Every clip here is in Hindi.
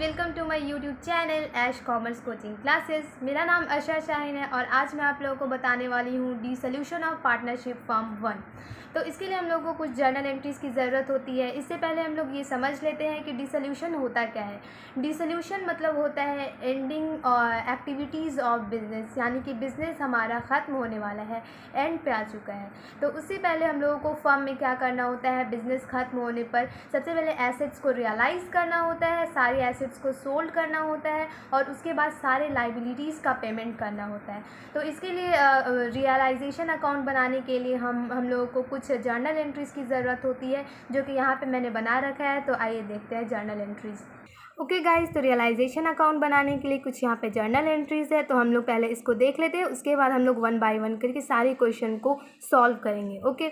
Welcome to my YouTube channel Ash commerce coaching classes. मेरा नाम अर्शा शाहीन है और आज मैं आप लोगों को बताने वाली हूँ डिसोल्यूशन ऑफ पार्टनरशिप फॉर्म 1। तो इसके लिए हम लोगों को कुछ जर्नल एंट्रीज़ की ज़रूरत होती है। इससे पहले हम लोग ये समझ लेते हैं कि डिसोल्यूशन होता क्या है। डिसोल्यूशन मतलब होता है एंडिंग एक्टिविटीज़ ऑफ बिजनेस, यानी कि बिज़नेस हमारा ख़त्म होने वाला है, एंड पे आ चुका है। तो उससे पहले हम लोगों को फर्म में क्या करना होता है, बिज़नेस ख़त्म होने पर सबसे पहले एसेट्स को रियलाइज़ करना होता है, सारे एसेट्स को सोल्ड करना होता है और उसके बाद सारे लाइबिलिटीज़ का पेमेंट करना होता है। तो इसके लिए रियलाइजेशन अकाउंट बनाने के लिए हम लोगों को कुछ जर्नल एंट्रीज़ की ज़रूरत होती है, जो कि यहाँ पे मैंने बना रखा है। तो आइए देखते हैं जर्नल एंट्रीज़। ओके गाइस, तो रियलाइजेशन अकाउंट बनाने के लिए कुछ यहाँ पे जर्नल एंट्रीज़ है। तो हम लोग पहले इसको देख लेते हैं, उसके बाद हम लोग 1 बाय 1 करके सारे क्वेश्चन को सॉल्व करेंगे। ओके,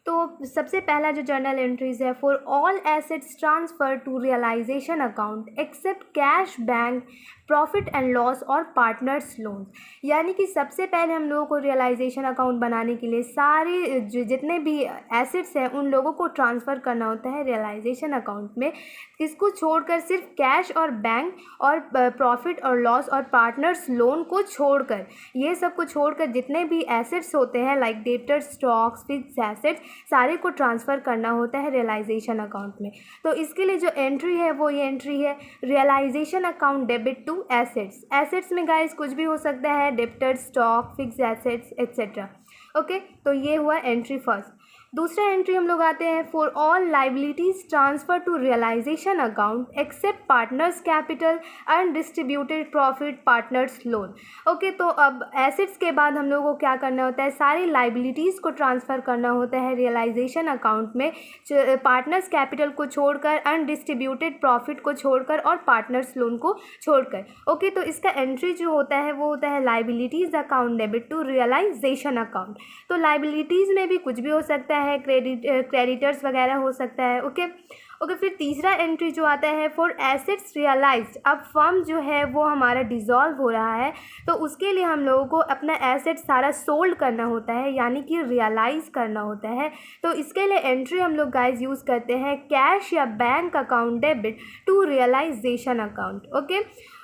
तो सबसे पहला जो जर्नल एंट्रीज़ है, for all assets transfer to realization account except cash, bank, profit and loss और पार्टनर्स लोन। यानी कि सबसे पहले हम लोगों को रियलाइजेशन अकाउंट बनाने के लिए सारे जितने भी एसेट्स हैं उन लोगों को ट्रांसफ़र करना होता है रियलाइजेशन अकाउंट में। इसको छोड़कर सिर्फ कैश और बैंक और प्रॉफिट और लॉस और पार्टनर्स लोन को छोड़कर, ये सब को छोड़कर जितने भी एसेट्स होते हैं like debtors, stocks, fixed assets, सारे को ट्रांसफ़र करना होता है रियलाइजेशन अकाउंट में। तो इसके लिए जो एंट्री है वो ये एंट्री है, realisation account debit to assets. Assets में गाइस कुछ भी हो सकता है, debtors, stock, fixed assets etcetera. Okay, तो ये हुआ एंट्री फर्स्ट। दूसरा एंट्री हम लोग आते हैं, for all liabilities transfer to realization account except partners capital undistributed profit partners loan. Okay, तो अब एसेट्स के बाद हम लोगों को क्या करना होता है, सारी लाइबिलिटीज़ को ट्रांसफ़र करना होता है रियलाइजेशन अकाउंट में, पार्टनर्स कैपिटल को छोड़कर, अनडिस्ट्रीब्यूटेड प्रॉफिट को छोड़कर और पार्टनर्स लोन को छोड़कर। ओके, तो इसका एंट्री जो होता है वो होता है liabilities account debit to realization account. तो लाइबिलिटीज़ में भी कुछ भी हो सकता है, क्रेडिटर्स वगैरह हो सकता है। ओके, फिर तीसरा एंट्री जो आता है, फॉर एसेट्स रियलाइज्ड। अब फर्म जो है वो हमारा डिज़ोल्व हो रहा है, तो उसके लिए हम लोगों को अपना एसेट सारा सोल्ड करना होता है, यानी कि रियलाइज़ करना होता है। तो इसके लिए एंट्री हम लोग गाइस यूज़ करते हैं कैश या bank account debit to realization account. Okay,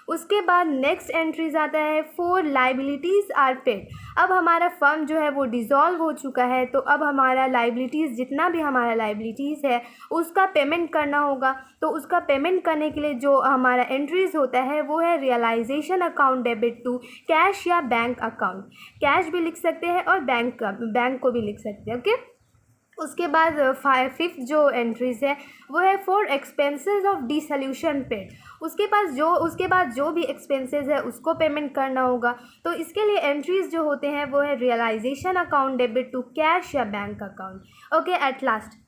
उसके बाद नेक्स्ट एंट्रीज आता है, फॉर लाइबिलिटीज़ आर पेड। अब हमारा फर्म जो है वो डिज़ोल्व हो चुका है, तो अब हमारा लाइबिलिटीज़, जितना भी हमारा लाइबिलिटीज़ है उसका पेमेंट करना होगा। तो उसका पेमेंट करने के लिए जो हमारा एंट्रीज़ होता है वो है realisation account debit to cash या बैंक अकाउंट। कैश भी लिख सकते हैं और बैंक को भी लिख सकते हैं। ओके, उसके बाद फिफ्थ जो एंट्रीज़ है वो है, for expenses of dissolution paid. उसके बाद जो भी एक्सपेंसेस है उसको पेमेंट करना होगा। तो इसके लिए एंट्रीज़ जो होते हैं वो है realisation account debit to cash या bank account. Okay, at last.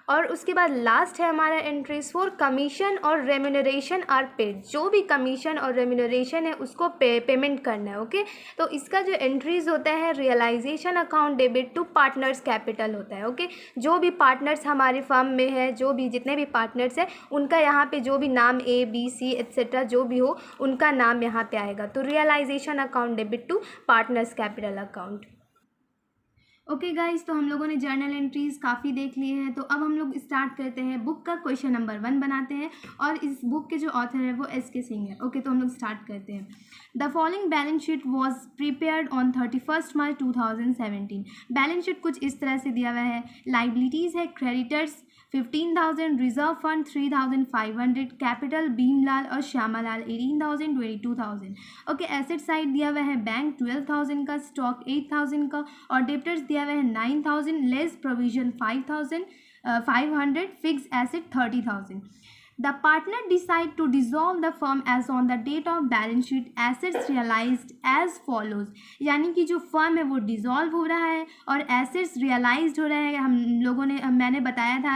और उसके बाद लास्ट है हमारा एंट्रीज, फॉर कमीशन और रेम्यूनरेशन आर पेड। जो भी कमीशन और रेम्यूनरेशन है उसको पेमेंट करना है। ओके, तो इसका जो एंट्रीज होता है realisation account debit to partners capital होता है। ओके, जो भी पार्टनर्स हमारे फर्म में है, जो भी जितने भी पार्टनर्स हैं उनका यहाँ पे जो भी नाम A, B, C एक्सेट्रा जो भी हो उनका नाम यहाँ पे आएगा। तो realization account debit to partners capital account. Okay guys, तो हम लोगों ने जर्नल एंट्रीज़ काफ़ी देख लिए हैं। तो अब हम लोग स्टार्ट करते हैं, बुक का क्वेश्चन नंबर 1 बनाते हैं और इस बुक के जो ऑथर है वो SK सिंह है। ओके, तो हम लोग स्टार्ट करते हैं। The following balance sheet was prepared on 31 March 2017। Balance sheet कुछ इस तरह से दिया हुआ है। लाइबिलिटीज़ है creditors 15,000, reserve fund 3,500, capital Bhimlal और श्यामालाल 18,000, 22,000। ओके, एसेट साइड दिया हुआ है बैंक 12,000 का, स्टॉक 8,000 का और डेब्टर्स दिया हुआ है 9,000, less provision 5,500, fix asset 30,000। The partner decide to dissolve the firm as on the date of balance sheet, assets realized as follows। यानी कि जो फर्म है वो डिज़ोल्व हो रहा है और एसेट्स रियलाइज्ड हो रहा है। मैंने बताया था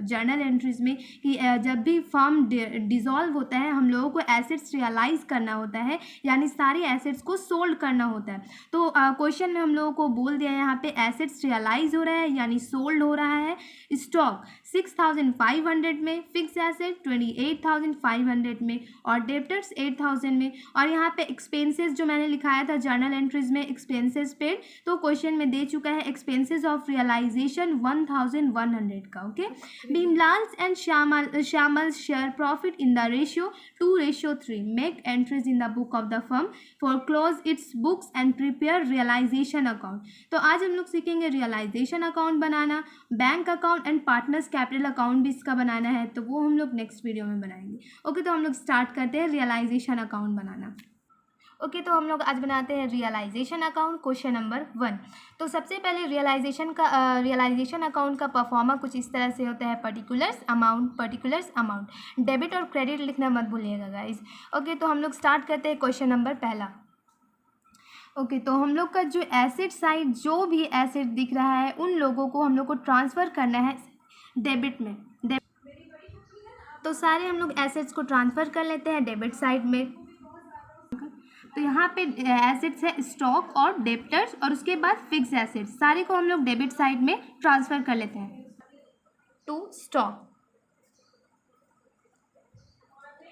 जर्नल एंट्रीज में कि जब भी फर्म डिज़ोल्व होता है हम लोगों को एसेट्स रियलाइज करना होता है, यानी सारे एसेट्स को सोल्ड करना होता है। तो क्वेश्चन में हम लोगों को बोल दिया यहाँ पे एसेट्स रियलाइज हो रहा है यानी सोल्ड हो रहा है। स्टॉक 6,500 में, फिक्स एसेट 28,500 में और डेब्टर्स 8,000 में। और यहाँ पे एक्सपेंसेस जो मैंने लिखाया था जर्नल एंट्रीज में एक्सपेंसेस पेड, तो क्वेश्चन में दे चुका है एक्सपेंसेस ऑफ रियलाइजेशन 1,100 का। Okay, Bhimlal and Shyamal share profit in the ratio 2:3। Make entries in the book of the firm for close its books and prepare realization account. तो आज हम लोग सीखेंगे रियलाइजेशन अकाउंट बनाना, bank account and partners capital account भी इसका बनाना है, तो वो हम लोग नेक्स्ट वीडियो में बनाएंगे। ओके, तो हम लोग स्टार्ट करते हैं रियलाइजेशन अकाउंट बनाना। ओके, तो हम लोग आज बनाते हैं रियलाइजेशन अकाउंट। Question number 1। तो सबसे पहले रियलाइजेशन अकाउंट का परफॉर्मा कुछ इस तरह से होता है। पर्टिकुलर्स अमाउंट, डेबिट और क्रेडिट लिखना मत भूलिएगा गाइज। ओके, तो हम लोग स्टार्ट करते हैं क्वेश्चन नंबर पहला। ओके, तो हम लोग का जो एसेट साइड, जो भी एसेट दिख रहा है उन लोगों को हम लोग को ट्रांसफ़र करना है डेबिट में। तो सारे हम लोग एसेट्स को ट्रांसफ़र कर लेते हैं डेबिट साइड में। तो यहाँ पे एसेट्स है स्टॉक और डेब्टर्स, और उसके बाद फिक्स एसेट्स, सारे को हम लोग डेबिट साइड में ट्रांसफ़र कर लेते हैं टू स्टॉक।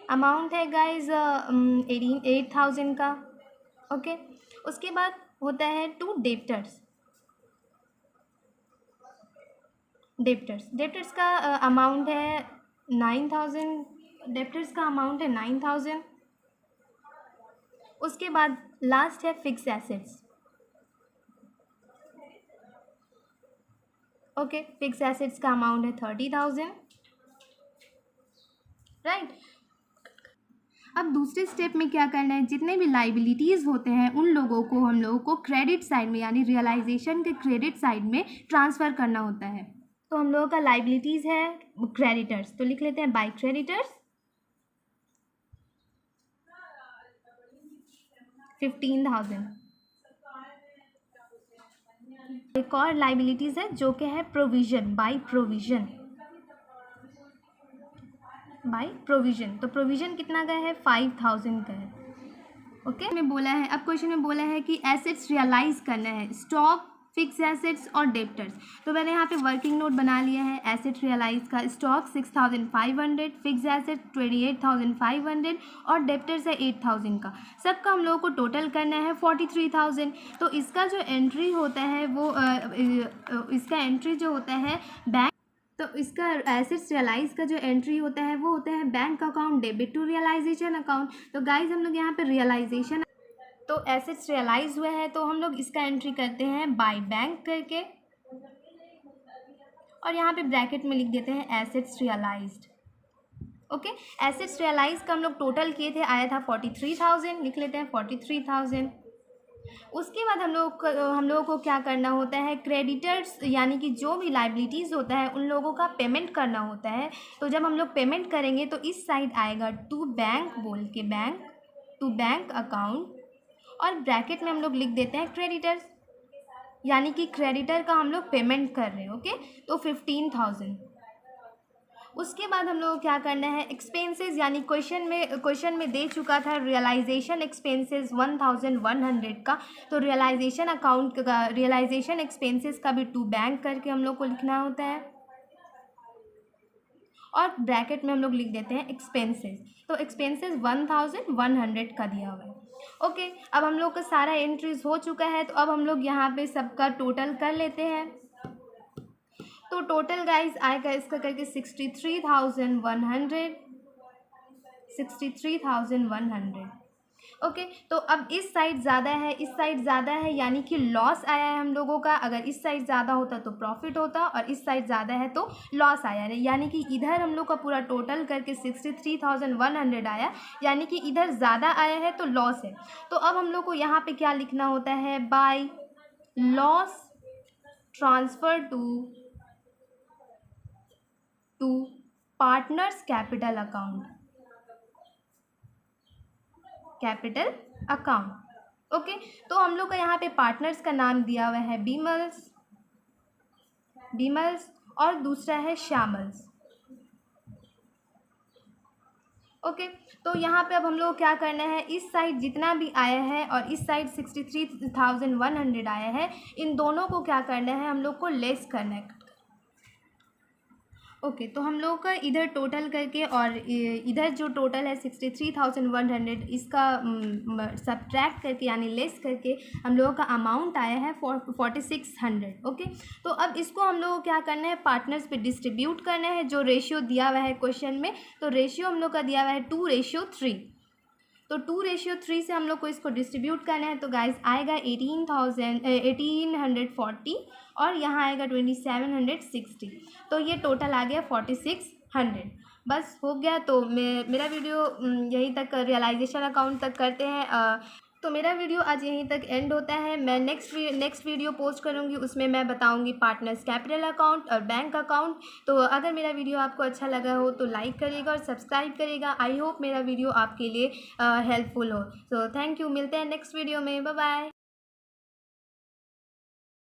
अमाउंट है गाइज 8,000 का। ओके, उसके बाद होता है टू डेब्टर्स का अमाउंट है 9,000। डेब्टर्स का अमाउंट है 9,000। उसके बाद लास्ट है fix assets. Okay, fix assets का अमाउंट है 30,000, राइट। अब दूसरे स्टेप में क्या करना है, जितने भी लाइबिलिटीज़ होते हैं उन लोगों को हम लोगों को क्रेडिट साइड में, यानी रियलाइजेशन के क्रेडिट साइड में ट्रांसफ़र करना होता है। तो हम लोगों का लाइबिलिटीज़ है क्रेडिटर्स, तो लिख लेते हैं बाय क्रेडिटर्स 15,000। एक और लाइबिलिटीज़ है जो कि है प्रोविज़न, बाय प्रोविज़न। तो प्रोविज़न कितना का है, 5,000 का है। ओके, में बोला है, अब क्वेश्चन में बोला है कि एसेट्स रियलाइज़ करना है, स्टॉक, फिक्स एसेट्स और डेब्टर्स। तो मैंने यहाँ पे वर्किंग नोट बना लिया है। एसेट रियलाइज का स्टॉक 6,500, फिक्स एसेट 28,500 और डेब्टर्स है 8,000 का। सबका हम लोगों को टोटल करना है 43,000। तो इसका जो एंट्री होता है वो इसका एंट्री जो होता है बैंक, तो इसका एसेट्स रियलाइज का जो एंट्री होता है वो होता है bank account debit to realization account. तो गाइज हम लोग यहाँ पे रियलाइजेशन, तो एसेट्स रियलाइज हुआ है तो हम लोग इसका एंट्री करते हैं बाय बैंक करके, और यहाँ पे ब्रैकेट में लिख देते हैं एसेट्स रियलाइज्ड। ओके, एसेट्स रियलाइज का हम लोग टोटल किए थे, आया था 43,000, लिख लेते हैं 43,000। उसके बाद हम लोगों को क्या करना होता है, क्रेडिटर्स यानी कि जो भी लाइबिलिटीज़ होता है उन लोगों का पेमेंट करना होता है। तो जब हम लोग पेमेंट करेंगे तो इस साइड आएगा टू बैंक बोल के, टू बैंक अकाउंट, और ब्रैकेट में हम लोग लिख देते हैं क्रेडिटर्स, यानी कि क्रेडिटर का हम लोग पेमेंट कर रहे हैं। ओके, तो 15,000। उसके बाद हम लोग को क्या करना है, एक्सपेंसेस, यानी क्वेश्चन में दे चुका था रियलाइजेशन एक्सपेंसेस 1,100 का। तो रियलाइजेशन अकाउंट का, रियलाइजेशन एक्सपेंसेस का भी टू बैंक करके हम लोग को लिखना होता है, और ब्रैकेट में हम लोग लिख देते हैं एक्सपेंसेस। तो एक्सपेंसेस 1,100 का दिया हुआ है। ओके, अब हम लोग का सारा एंट्रीज हो चुका है, तो अब हम लोग यहाँ पे सबका टोटल कर लेते हैं। तो टोटल गाइज आएगा इसका करके 63,100। ओके, तो अब इस साइड ज़्यादा है, इस साइड ज़्यादा है, यानी कि लॉस आया है हम लोगों का। अगर इस साइड ज़्यादा होता तो प्रॉफिट होता, और इस साइड ज़्यादा है तो लॉस आया है, यानी कि इधर हम लोग का पूरा टोटल करके 63,100 आया, यानी कि इधर ज़्यादा आया है तो लॉस है। तो अब हम लोग को यहाँ पे क्या लिखना होता है, by loss transfer to partners capital account. Okay, तो हम लोग का यहाँ पे पार्टनर्स का नाम दिया हुआ है बीमल्स और दूसरा है श्यामल्स। ओके, तो यहाँ पे अब हम लोग क्या करना है, इस साइड जितना भी आया है और इस साइड 63,100 आया है, इन दोनों को क्या करना है, हम लोग को लेस करना है। ओके तो हम लोग का इधर टोटल करके और इधर जो टोटल है 63,100 इसका सब्ट्रैक्ट करके यानी लेस करके हम लोगों का अमाउंट आया है 4600। ओके तो अब इसको हम लोगों को क्या करना है, पार्टनर्स पे डिस्ट्रीब्यूट करना है। जो रेशियो दिया हुआ है क्वेश्चन में, तो रेशियो हम लोग का दिया हुआ है 2:3। तो 2:3 से हम लोग को इसको डिस्ट्रीब्यूट करना है। तो गाइस आएगा 1840 और यहाँ आएगा 2760। तो ये टोटल आ गया 4600। बस हो गया। तो मेरा वीडियो यहीं तक रियलाइजेशन अकाउंट तक करते हैं। तो मेरा वीडियो आज यहीं तक एंड होता है। मैं नेक्स्ट वीडियो पोस्ट करूँगी, उसमें मैं बताऊँगी पार्टनर्स कैपिटल अकाउंट और बैंक अकाउंट। तो अगर मेरा वीडियो आपको अच्छा लगा हो तो लाइक करिएगा और सब्सक्राइब करिएगा। आई होप मेरा वीडियो आपके लिए हेल्पफुल हो। सो थैंक यू, मिलते हैं नेक्स्ट वीडियो में। Bye bye.